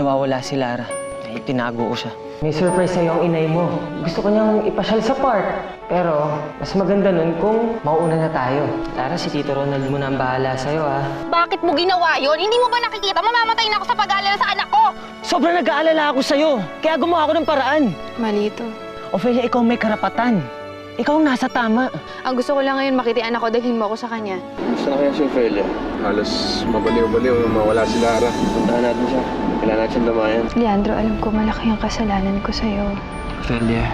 nawawala si Lara. Ay, tinago ko siya. May surprise sa'yo ang inay mo. Gusto ko niyang ipasyal sa park. Pero, mas maganda nun kung mauuna na tayo. Lara, si Tito Ronald mo na ang bahala sa'yo, ha? Bakit mo ginawa yun? Hindi mo ba nakikita? Mamamatay na ako sa pag-aalala sa anak ko! Sobrang nag-aalala ako sa'yo. Kaya gumawa ako ng paraan. Mali ito. Ophelia, ikaw may karapatan. Ikaw ang nasa tama. Ang gusto ko lang ngayon makita yung anak ko, dalhin mo ako sa kanya. Gusto na kaya si Ophelia? Halos mabaliw-baliw, mawala si Lara. Puntahan natin siya. Kailangan natin damayan. Leandro, alam ko malaki ang kasalanan ko sa'yo. Ophelia,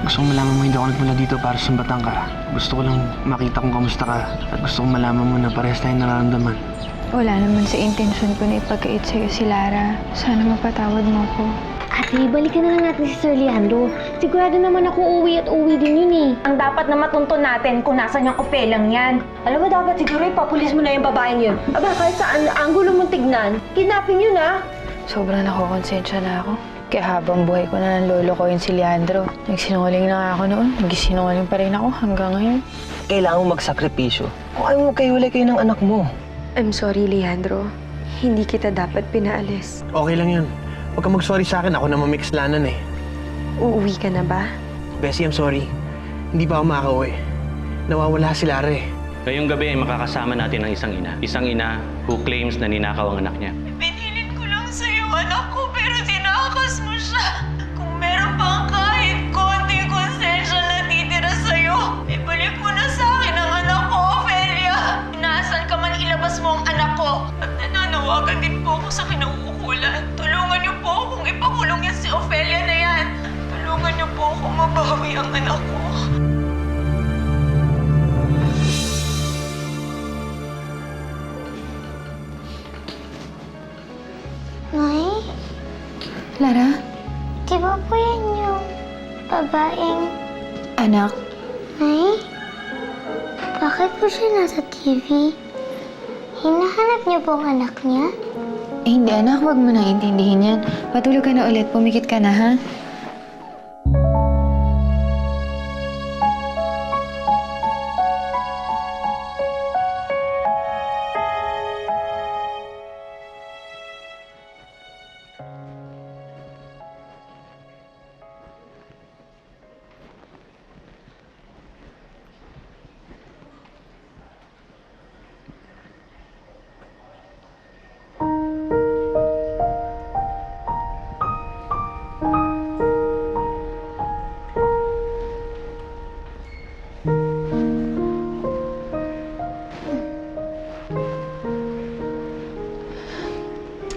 gusto kong malaman mo hindi ako nagmula dito para sumbatan ka. Gusto ko lang makita kung kamusta ka at gusto kong malaman mo na parehas tayong nararamdaman. Wala naman sa intensyon ko na ipagkait sa'yo si Lara. Sana mapatawad mo ko. Ate, balikan na lang natin si Sir Leandro. Sigurado naman ako uwi at uwi din yun eh. Ang dapat na matuntun natin kung nasan yung Opelang yan. Alam mo, dapat siguro ipapulis mo na yung babaeng yun. Aba, kahit saan anggulo mong tignan, kidnapping yun ah. Sobrang nakokonsensya na ako. Kaya habang buhay ko na ng lolo ko yun si Leandro. Nagsinungaling na nga ako noon. Nagsinungaling pa rin ako hanggang ngayon. Kailangan mo magsakripisyo. Kung ayaw mo magkahiwalay kayo ng anak mo. I'm sorry, Leandro. Hindi kita dapat pinaalis. Okay lang yun. Huwag ka mag-sorry sa akin. Ako na mamix lanan eh. Uuwi ka na ba? Bessie, I'm sorry. Hindi pa ako makakauwi. Nawawala si Lara eh. Ngayong gabi ay makakasama natin ang isang ina. Isang ina who claims na ninakaw ang anak niya. Binilin ko lang sa'yo, anak ko, pero tinakas mo siya. Kung meron pang kahit konting konsensya na titira sa'yo, ibalik mo na sa akin ang anak ko, Ophelia. Nasaan ka man, ilabas mo ang anak ko. At nananawagan din po ako sa kinauukulan. Tulungan niyo po akong ipakulong yan si Ophelia na yan. Tulungan niyo po ako mabawi ang anak ko. Nay, Lara? di ba po yan yung babaeng... Anak? Nay, bakit po siya nasa TV? Hinahanap niyo po ang anak niya? Eh, hindi anak, huwag mo nang intindihin yan. Patulog ka na ulit, pumikit ka na ha?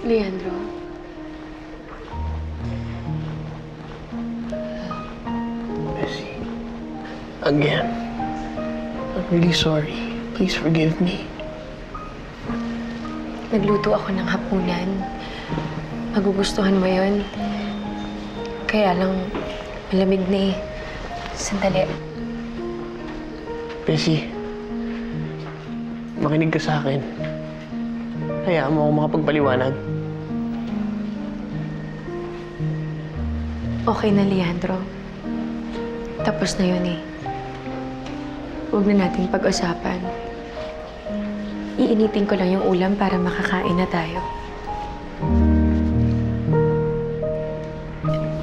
Leandro. Bessie. Again. I'm really sorry. Please forgive me. Nagluto ako ng hapunan. Magugustuhan mo yun? Kaya lang, malamig na eh. Sandali. Bessie. Makinig ka sa akin. Hayaan mo ako makapagpaliwanag. Okay na, Leandro. Tapos na yun eh. Huwag na natin pag-usapan. Iinitin ko lang yung ulam para makakain na tayo.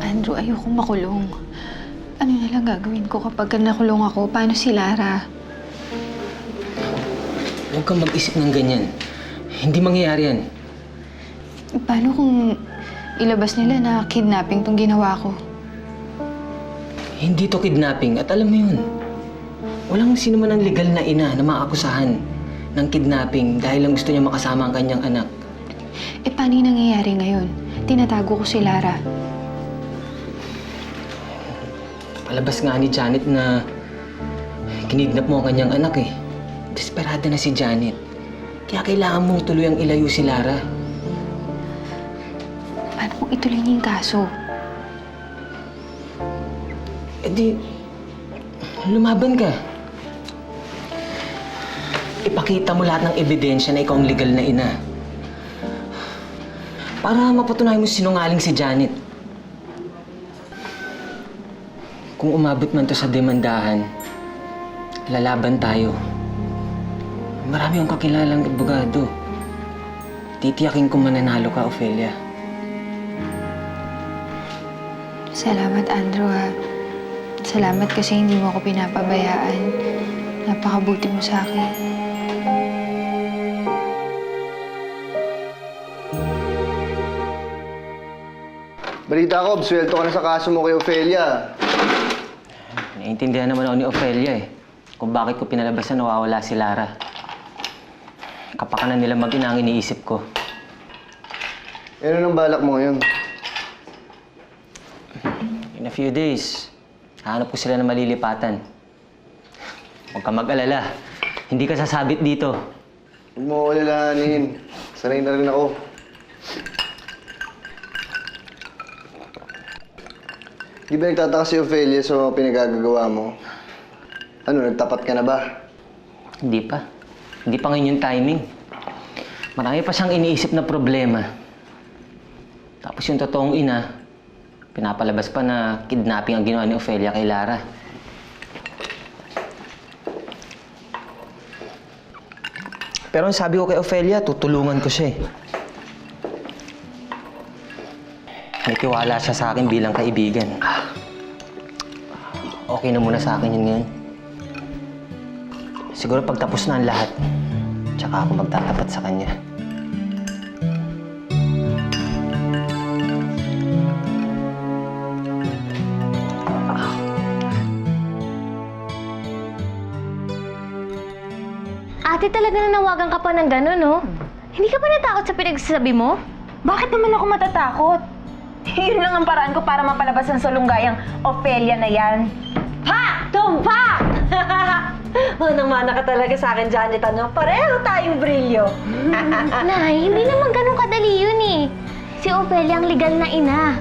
Andrew, ayokong makulong. Ano na lang gagawin ko kapag nakulong ako? Paano si Lara? Huwag kang mag-isip ng ganyan. Hindi mangyayari yan. Paano kung ilabas nila na kidnapping tong ginawa ko? Hindi to kidnapping at alam mo yun. Walang sino man ang legal na ina na maakusahan ng kidnapping dahil lang gusto niya makasama ang kanyang anak. Eh, paano yung nangyayari ngayon? Tinatago ko si Lara. Palabas nga ni Janet na kinidnap mo ang kanyang anak eh. Desperada na si Janet. Kaya kailangan mong tuluyang ilayo si Lara. Paano kung ituloy niya yung kaso? Eh di, lumaban ka. Ipakita mo lahat ng ebidensya na ikaw ang legal na ina. Para mapatunayan mo sinungaling si Janet. Kung umabot man to sa demandahan, lalaban tayo. Marami akong kakilalang abogado. Titiyakin ko mananalo ka, Ophelia. Salamat, Andrew, ha. Salamat kasi hindi mo ako pinapabayaan. Napakabuti mo sa akin. Balita ko, absuelto ka na sa kaso mo kay Ophelia. Naiintindihan naman ako ni Ophelia eh. Kung bakit ko pinalabas na nawawala si Lara. Kapakanan nila mag-ina ang iniisip ko. Ano nang balak mo ngayon? In a few days, hahanap ko sila na malilipatan. Huwag ka mag-alala. Hindi ka sasabit dito. Huwag mo ako alalahanin. Sanay na rin ako. Di ba nagtataka si Ophelia sa mga pinagagagawa mo? Ano, nagtapat ka na ba? Hindi pa. Hindi pa ngayon yung timing. Marami pa siyang iniisip na problema. Tapos yung totoong ina, pinapalabas pa na kidnapping ang ginawa ni Ophelia kay Lara. Pero ang sabi ko kay Ophelia, tutulungan ko siya eh. May tiwala siya sa akin bilang kaibigan. Okay na muna sa akin yun ngayon. Siguro pagtapos na ang lahat, tsaka ako magtatapat sa kanya. Ate, talaga nanawagan ka pa ng gano'n, no? Hindi ka ba natakot sa pinagsasabi mo? Bakit naman ako matatakot? Yun lang ang paraan ko para mapalabas ang salunggayang Ophelia na yan. Ha! Tumpak! Manang-mana ka talaga sa akin, Janet, ano? Pareho tayong brilyo. Nay, hindi naman ganun kadali yun eh. Si Ophelia ang legal na ina.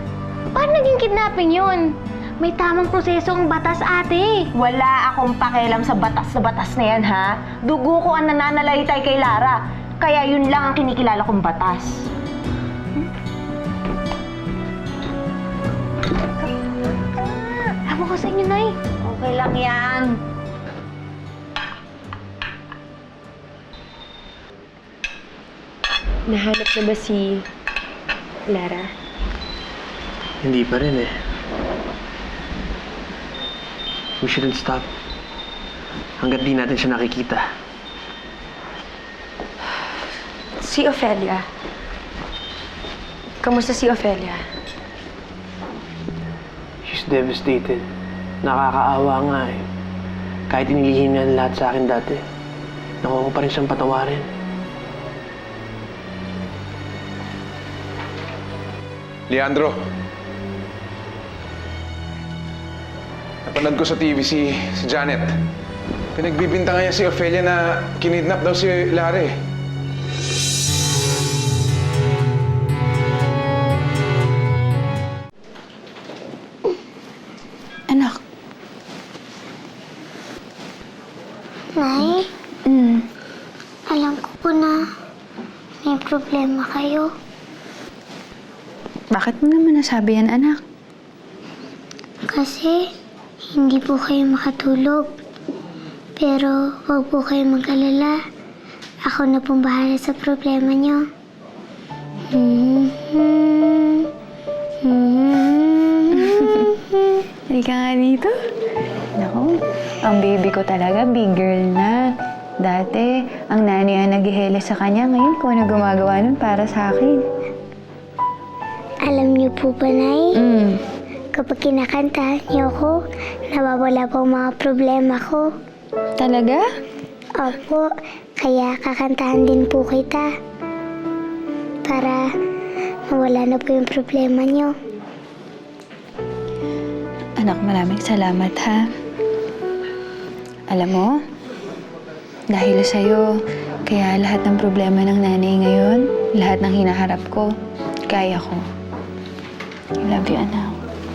Paano naging kidnapping yun? May tamang proseso ang batas, ate. Wala akong pakialam sa batas na yan, ha? Dugo ko ang nananalaytay kay Lara. Kaya yun lang ang kinikilala kong batas. Tama ko sa inyo, Nay. Okay lang yan. Nahanap na ba si Lara? Hindi pa rin eh. We shouldn't stop. Hanggat di natin siya nakikita. Si Ophelia. Kamusta si Ophelia? She's devastated. Nakakaawa nga eh. Kahit inilihim niya ang lahat sa akin dati, nakuha ko pa rin siyang patawarin. Leandro. Napanood ko sa TV si Janet. Pinagbibintangan niya si Ophelia na kinidnap daw si Lara eh. Anak. Nay, alam ko po na may problema kayo. Bakit mo naman nasabi yan, anak? Kasi hindi po kayo makatulog. Pero huwag po kayo mag-alala. Ako na pong bahala sa problema niyo. Halika nga dito. Naku, ang baby ko talaga, big girl na. Dati, ang nanay ang naghihele sa kanya. Ngayon, ko na gumagawa nun para sa akin. Alam niyo po ba, Nay? Kapag kinakanta niyo ko, nawawala po ang mga problema ko. Talaga? Opo, kaya kakantahan din po kita. Para mawala na po yung problema niyo. Anak, maraming salamat, ha? Alam mo, dahil sa'yo, kaya lahat ng problema ng nanay ngayon, lahat ng hinaharap ko, kaya ko. I love you, anak.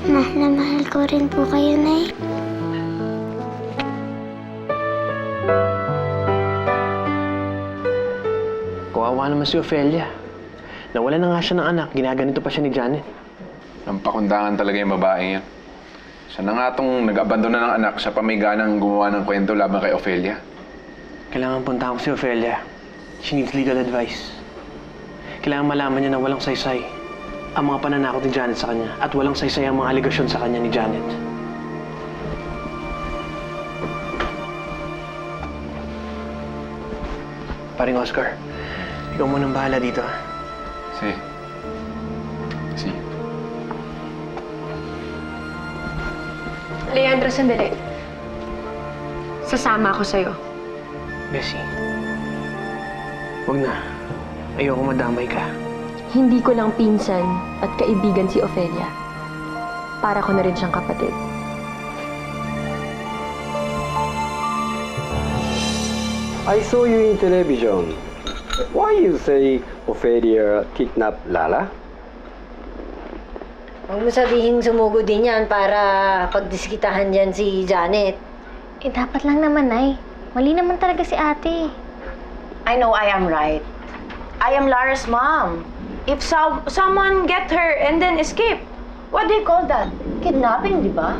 Mahal na mahal ko rin po kayo, Nay. Kawawa naman si Ophelia. Nawala na nga siya ng anak, ginaganito pa siya ni Janet. Ang pakundangan talaga yung babae yan. Siya na nga itong nag-abandona ng anak, siya pa may ganang gumawa ng kwento laban kay Ophelia. Kailangan puntahan ko si Ophelia. She needs legal advice. Kailangan malaman niya na walang saysay. ang mga pananakot ni Janet sa kanya at walang saysay ang mga aligasyon sa kanya ni Janet. Paring Oscar, ikaw munang bahala dito. Si. Leandro, sandali. Sasama ako sa'yo. Bessie, wag na. Ayoko madamay ka. Hindi ko lang pinsan at kaibigan si Ofelia. Para ko na rin siyang kapatid. I saw you in television. Why you say Ophelia kidnapped Lala? Huwag mo sabihing sumugod din yan para pagdiskitahan dyan si Janet. Eh, dapat lang naman, Nay. Mali naman talaga si ate. I know I am right. I am Lara's mom. If someone get her and then escape, what do you call that? Kidnapping, di ba?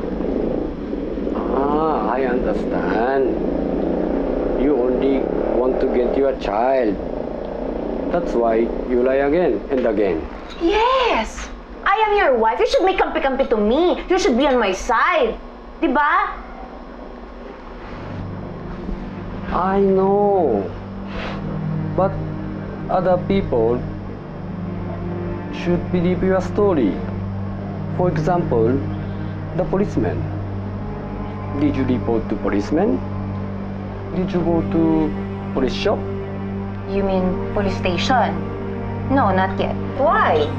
Ah, I understand. You only want to get your child. That's why you lie again and again. Yes! I am your wife. You should make kampi-kampi to me. You should be on my side. Di ba? I know. But other people should believe your story. For example, the policeman. Did you report to policeman? Did you go to police shop? You mean police station? No, not yet. Why?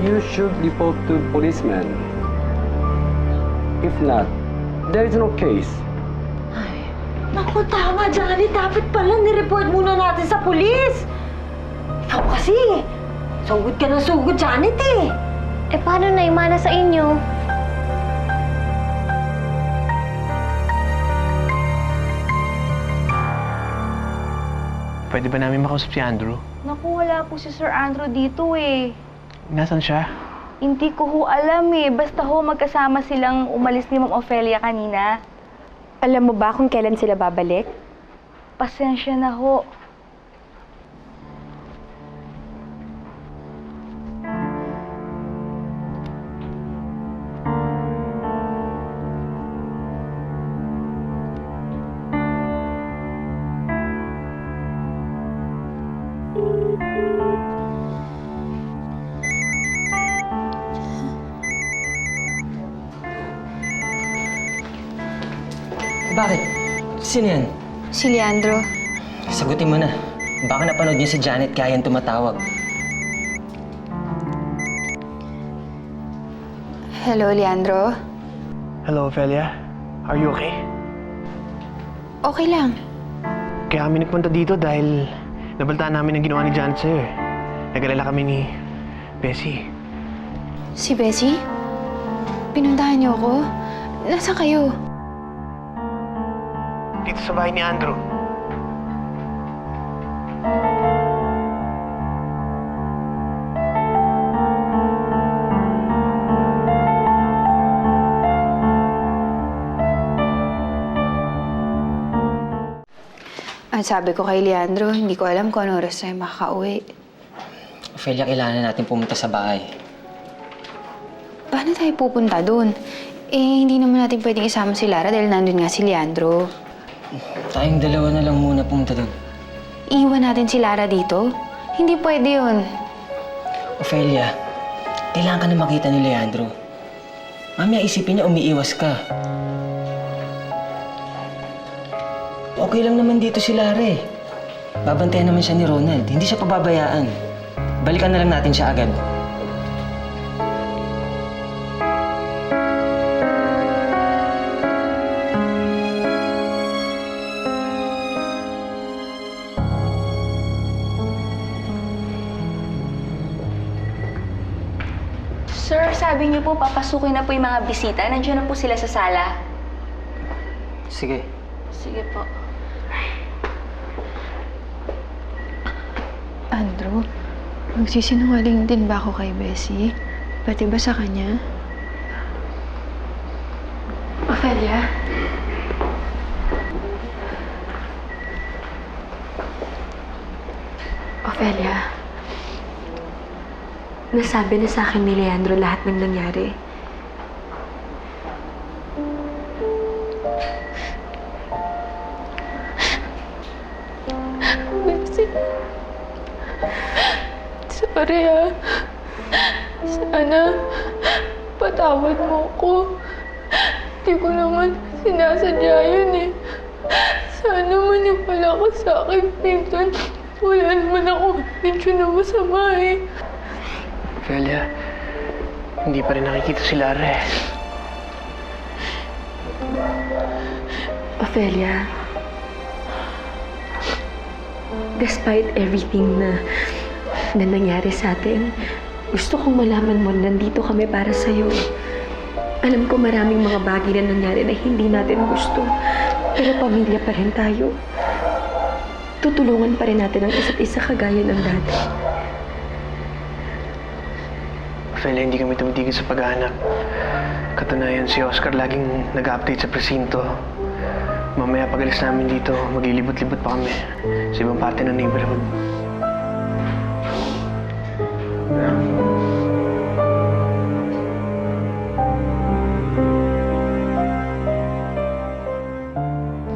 You should report to policeman. If not, there is no case. Naku, tama, Johnny. Dapat pala nireport muna natin sa pulis. Ikaw kasi, sugod ka ng sugod, Janet eh. Eh, paano na imana sa inyo? Pwede ba namin makausap si Andrew? Naku, wala po si Sir Andrew dito eh. Nasaan siya? Hindi ko ho alam eh. Basta ho magkasama silang umalis ni Ma'am Ofelia kanina. Alam mo ba kung kailan sila babalik? Pasensya na ho. Bakit? Sino yan? Si Leandro. Sagutin mo na. Baka napanood niyo si Janet kaya yan tumatawag. Hello, Leandro. Hello, Ophelia. Are you okay? Okay lang. Kaya kami nagpunta dito dahil nabaltaan namin ang ginawa ni Janet sa'yo eh. Nag-alala kami ni Bessie. Si Bessie? Pinuntahan niyo ako? Nasaan kayo? Dito sa bahay ni Andrew. Ang sabi ko kay Leandro, hindi ko alam kung ano oras tayo makakauwi. Ophelia, kailangan natin pumunta sa bahay. Paano tayo pupunta doon? Eh, hindi naman natin pwedeng isama si Lara dahil nandun nga si Leandro. Tayong dalawa na lang muna pumunta doon. Iwan natin si Lara dito? Hindi pwede yun. Ophelia, kailangan ka na makita ni Leandro. Mamaya isipin niya umiiwas ka. Okay lang naman dito si Lara eh. Babantayan naman siya ni Ronald. Hindi siya pababayaan. Balikan na lang natin siya agad. Sir, sabi niyo po papasukin na po yung mga bisita. Nandiyan na po sila sa sala. Sige. Sige po. Andrew, magsisinungaling din ba ako kay Bessie? Pati ba sa kanya? Ophelia? Ophelia? nasabi na sa akin ni Leandro lahat ng nangyari. Bessie, sorry ah. Sana patawad mo ko. Di ko naman sinasadya yun eh. Sana maniwala ka sa akin, Pinsan. Wala naman ako medyo na masama eh. Ophelia, hindi pa rin nakikita si Lara eh. Ophelia, despite everything na nangyari sa atin, gusto kong malaman mo na nandito kami para sa'yo. Alam ko maraming mga bagay na nangyari na hindi natin gusto, pero pamilya pa rin tayo. Tutulungan pa rin natin ang isa't isa kagaya ng dati. Ophelia, hindi kami tumitigil sa paghahanap. Katunayan, si Oscar laging nag-update sa presinto. Mamaya pag-alis namin dito, maglilibot-libot pa kami sa ibang parte ng neighborhood.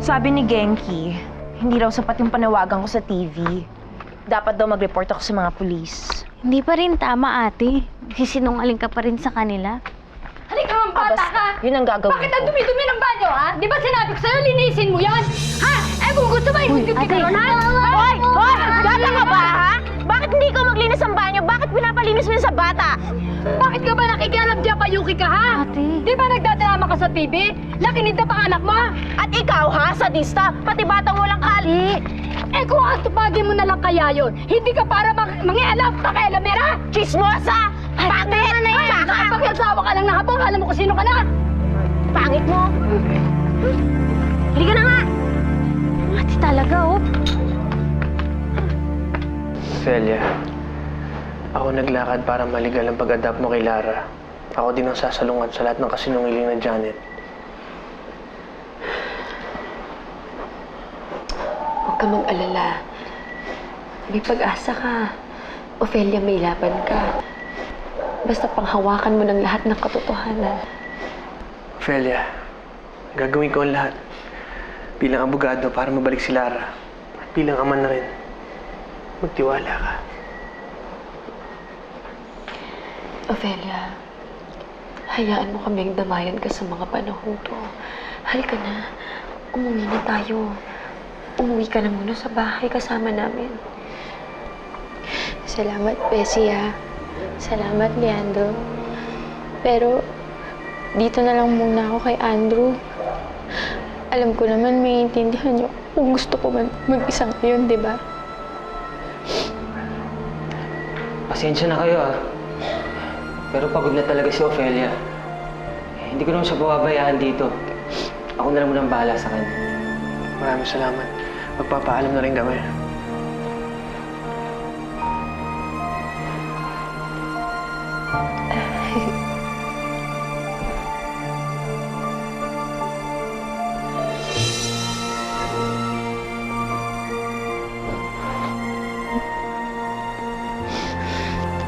Sabi ni Genki, hindi raw sapat yung panawagan ko sa TV. Dapat daw mag-report ako sa mga pulis. Hindi pa rin tama, ate. Sisinungaling ka pa rin sa kanila. Halika mga bata ka! Yun ang gagawin Bakit ang ko. dumi-dumi ng banyo, ha? Di ba sinabi ko sa'yo, linisin mo yan? Ha? Eh kung gusto mo, i-YouTube ka ron, ha? Hoy! Hoy! Gata ka ba, ha? Bakit hindi ko maglinis ang banyo? Bakit pinapalinis mo yun sa bata? Bakit ka ba nakikialam dyan, Payuki ka, ha? Ate. Di ba nagdadrama ka sa TV? Lakinid na pang anak mo? At ikaw, ha? Sadista? Pati batang walang kali. Eh kung atupagin mo na lang kaya yun, hindi ka para mangialam, pakialamera! Chismosa! Pangit! Pakiasawa ka lang na habang alam mo kung sino ka na! Pangit mo! Halika na nga! Ate talaga, oh. Ophelia, ako naglakad para maligal ang pag-adapt mo kay Lara. Ako din ang sasalungat sa lahat ng kasinungaling na Janet. Huwag ka mag-alala. May pag-asa ka. Ophelia, may laban ka. Basta panghawakan mo ng lahat ng katotohanan. Ophelia, gagawin ko ang lahat bilang abogado para mabalik si Lara. At bilang ama na rin, magtiwala ka. Ophelia, hayaan mo kaming damayan ka sa mga panahon to. Halika na. Umuwi na tayo. Umuwi ka na muna sa bahay kasama namin. Salamat, Bessie, ha. Salamat, Leandro. Pero, dito na lang muna ako kay Andrew. Alam ko naman may intindihan niyo kung gusto ko man mag-isa ngayon, di ba? Pasensya na kayo ah. Pero pagod na talaga si Ophelia. Hindi ko naman siya pababayaan dito. Ako na lang munang bahala sa kanya. Maraming salamat. Magpapaalam na rin kami.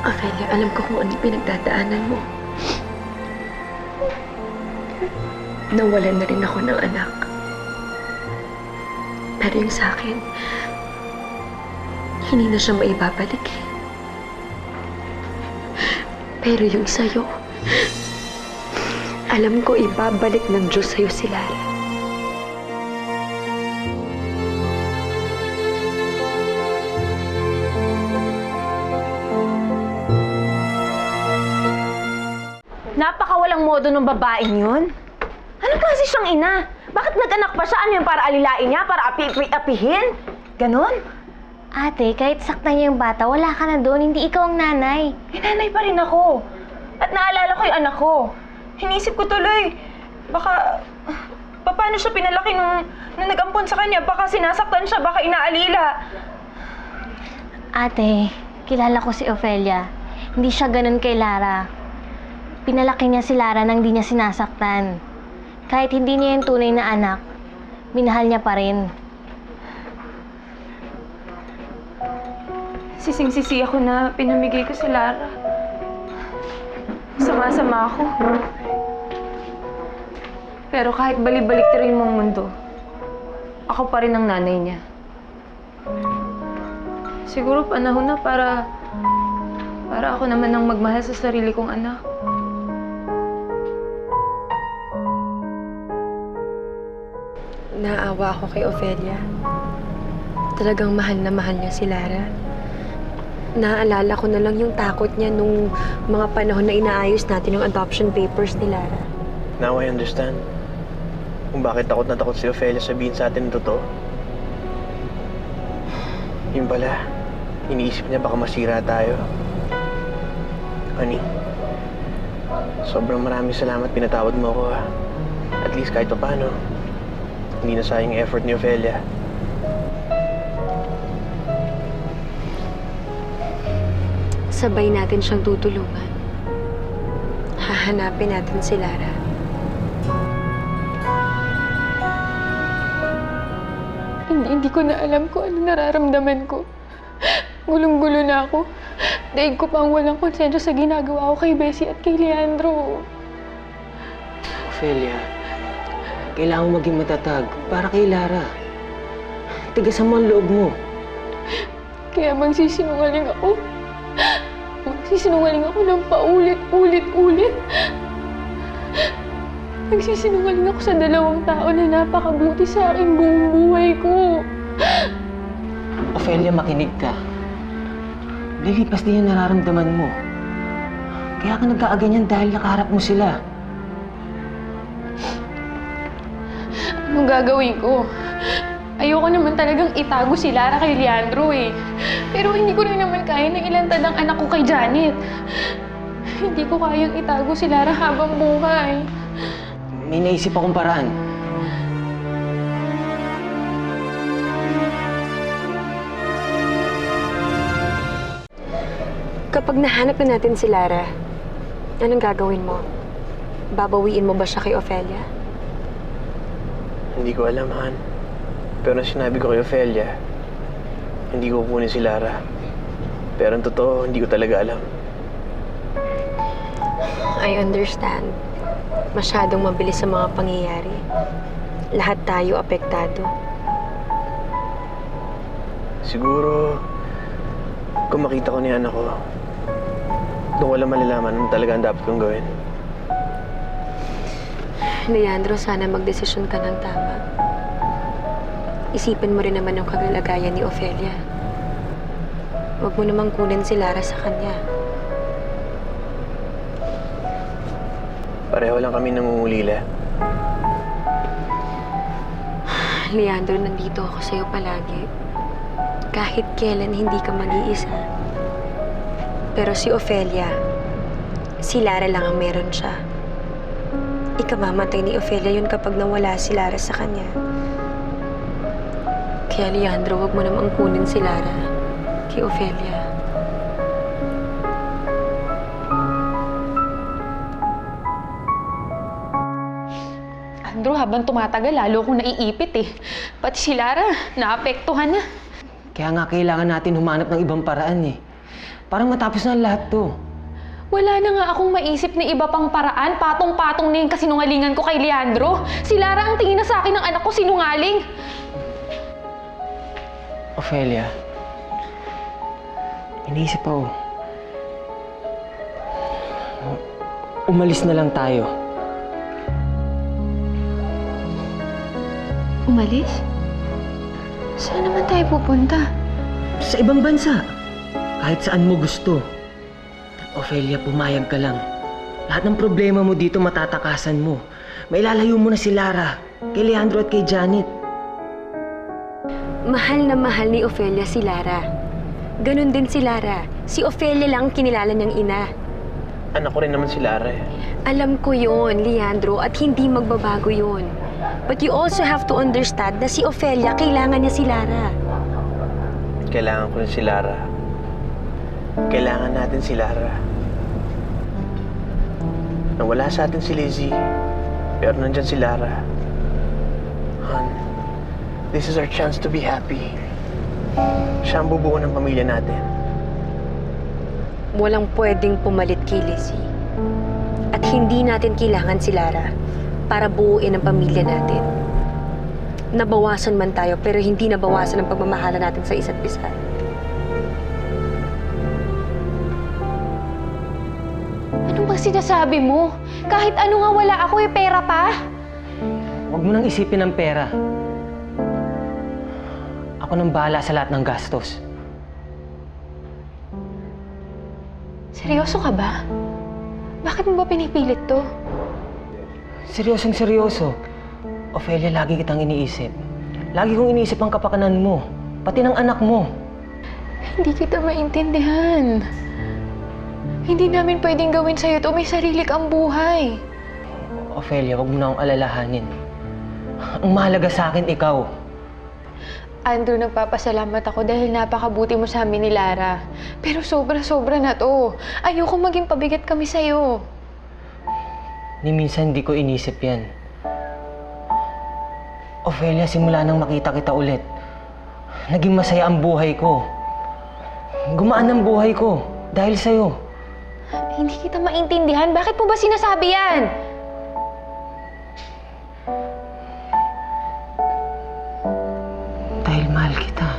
Ophelia, alam ko kung ano pinagdadaanan mo. Nawalan na rin ako ng anak. Pero yung sa akin, hindi na siya maibabalik eh. Pero yung sa'yo, alam ko ibabalik ng Diyos sa'yo si Lara. Napakawalang modo ng babaeng yun. Anong klase siyang ina? Bakit nag-anak pa siya? Ano yun, para alilain niya? Para apihin? Ganon? Ate, kahit saktan niya yung bata, wala ka na doon. Hindi ikaw ang nanay. Eh, nanay pa rin ako. At naalala ko yung anak ko. Hinisip ko tuloy, baka... paano siya pinalaki nung nag-ampon sa kanya? Baka sinasaktan siya, baka inaalila. Ate, kilala ko si Ophelia. Hindi siya ganun kay Lara. Pinalaki niya si Lara nang di niya sinasaktan. Kahit hindi niya yung tunay na anak, minahal niya pa rin. Sising-sisi ako na pinamigay ko si Lara. Sama-sama ako. Pero kahit balibalik rin mong mundo, ako pa rin ang nanay niya. Siguro panahon na para ako naman ang magmahal sa sarili kong anak. Naawa ako kay Ofelia. Talagang mahal na mahal niya si Lara. Naaalala ko na lang yung takot niya nung mga panahon na inaayos natin yung adoption papers ni Lara. Now I understand kung bakit takot na takot si Ofelia sabihin sa atin ng totoo. Yun pala, iniisip niya baka masira tayo. Honey, sobrang maraming salamat pinatawad mo ako, ha. At least kahit pa paano, hindi na sayang yung effort ni Ofelia. Sabay natin siyang tutulungan. Hahanapin natin si Lara. Hindi ko na alam kung ano nararamdaman ko. Gulong-gulo na ako. Daig ko pang walang konsensya sa ginagawa ko kay Bessie at kay Leandro. Ophelia, kailangan mo maging matatag para kay Lara. Tigasan mo ang loob mo. Kaya magsisinungaling ako. Magsisinungaling ako ng paulit-ulit-ulit. Nagsisinungaling ako sa 2 tao na napakabuti sa aking buong buhay ko. Ophelia, makinig ka. Lilipas din yung nararamdaman mo. Kaya ka nagkaaganyan dahil nakaharap mo sila. Anong gagawin ko? Ayoko naman talagang itago si Lara kay Leandro eh. Pero hindi ko rin naman kaya na ilantad ang anak ko kay Janet. Hindi ko kayang itago si Lara habang buhay. May naisip akong paraan. Kapag nahanap na natin si Lara, anong gagawin mo? Babawiin mo ba siya kay Ofelia? Hindi ko alam, Han. Pero sinabi ko kay Ofelia, hindi ko kukunin si Lara. Pero ang totoo, hindi ko talaga alam. I understand. Masyadong mabilis sa mga pangyayari. Lahat tayo apektado. Siguro, kung makita ko ni anak ko, doon ko lang malalaman ano talaga ang dapat kong gawin. Leandro, sana magdesisyon ka ng tama. Isipin mo rin naman yung kagalagayan ni Ofelia. Huwag mo namang kunin si Lara sa kanya. Pareho lang kami nangungulila. Leandro, nandito ako sa'yo palagi. Kahit kailan hindi ka mag-iisa. Pero si Ofelia, si Lara lang ang meron siya. Ikamamatay ni Ofelia yun kapag nawala si Lara sa kanya. Kaya Leandro, huwag mo namang kunin si Lara kay Ofelia. Andrew, habang tumatagal, lalo akong naiipit eh. Pati si Lara, naapektuhan na. Kaya nga kailangan natin humanap ng ibang paraan eh. Parang matapos na lahat to. Wala na nga akong maisip na iba pang paraan. Patong-patong na yung kasinungalingan ko kay Leandro. Si Lara ang tingin na sa akin ng anak ko sinungaling. Ophelia, iniisip ako. Umalis na lang tayo. Umalis? Saan naman tayo pupunta? Sa ibang bansa. Kahit saan mo gusto. Ophelia, pumayag ka lang. Lahat ng problema mo dito matatakasan mo. Mailalayo mo na si Lara, kay Leandro at kay Janet. Mahal na mahal ni Ofelia si Lara. Ganon din si Lara. Si Ofelia lang kinilala niyang ina. Anak ko rin naman si Lara eh. Alam ko yon, Leandro, at hindi magbabago yon. But you also have to understand na si Ofelia, kailangan niya si Lara. Kailangan ko rin si Lara. Kailangan natin si Lara. Nawala sa atin si Lizzie, pero nandyan si Lara. Han, this is our chance to be happy. Siya ang bubuo ng pamilya natin. Walang pwedeng pumalit kay Lizzie. At hindi natin kailangan si Lara para buuin ang pamilya natin. Nabawasan man tayo, pero hindi nabawasan ang pagmamahala natin sa isa't isa. Ano ba sinasabi mo? Kahit ano nga wala ako, pera pa. Huwag mo nang isipin ang pera. Ako nang bahala sa lahat ng gastos. Seryoso ka ba? Bakit mo ba pinipilit to? Seryosong seryoso. Ophelia, lagi kitang iniisip. Lagi kong iniisip ang kapakanan mo. Pati ng anak mo. Hindi kita maintindihan. Hindi namin pwedeng gawin sa'yo to. May sarili kang buhay. Ophelia, huwag mo na akong alalahanin. Ang mahalaga sa akin, ikaw. Andrew, nagpapasalamat ako dahil napakabuti mo sa amin ni Lara. Pero sobra-sobra na to. Ayoko maging pabigat kami sa'yo. Ni minsan hindi ko inisip yan. Ophelia, simula nang makita kita ulit, naging masaya ang buhay ko. Gumaan ang buhay ko dahil sa'yo. Hindi kita maintindihan. Bakit mo ba sinasabi yan? Dahil mahal kita.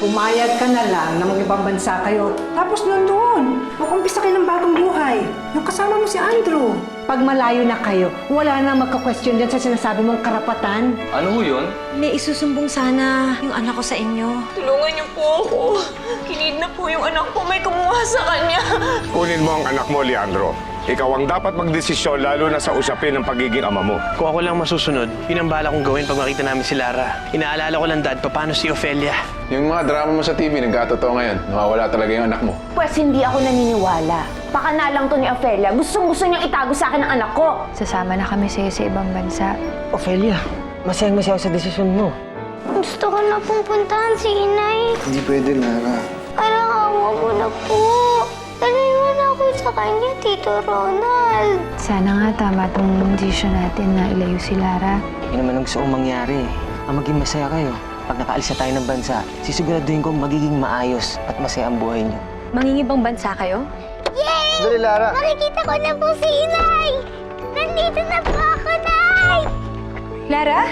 Pumayag ka na lang na mag-ibang bansa kayo. Tapos nandun, mag-umpisa kayo ng bagong buhay. Yung kasama mo si Andrew. Pag malayo na kayo, wala na magka-question dyan sa sinasabi mong karapatan. Ano ho yun? May isusumbong sana yung anak ko sa inyo. Tulungan niyo po ako. Kinidnap po yung anak ko. May kumuha sa kanya. Kunin mo ang anak mo, Leandro. Ikaw ang dapat magdesisyon lalo na sa usapin ng pagiging ama mo. Kung ako lang masusunod, yun ang bala kong gawin pag makita namin si Lara. Inaalala ko lang, Dad, paano si Ophelia? Yung mga drama mo sa TV, nagkatotoo ngayon. Nawawala talaga yung anak mo. Pwes hindi ako naniniwala. Baka na lang to ni Ophelia. Gustong-gusto niyang itago sa akin ang anak ko. Sasama na kami sa'yo sa ibang bansa. Ophelia, masayang-masaya ako sa desisyon mo. Gusto ko na pong puntahan si Inay. Hindi pwede, Lara. Parang awa mo na po. Dalhin mo na ako sa kanya, Tito Ronald. Sana nga tama tong desisyon natin na ilayo si Lara. Yun naman ang gusto kong mangyari. Ang maging masaya kayo. Pag nakaalis na tayo ng bansa, sisiguraduhin kong magiging maayos at masaya ang buhay niyo. Mangingibang bansa kayo? Yay! Dali, Lara. Nakikita ko na po si Inay! Nandito na po ako, Nay! Lara?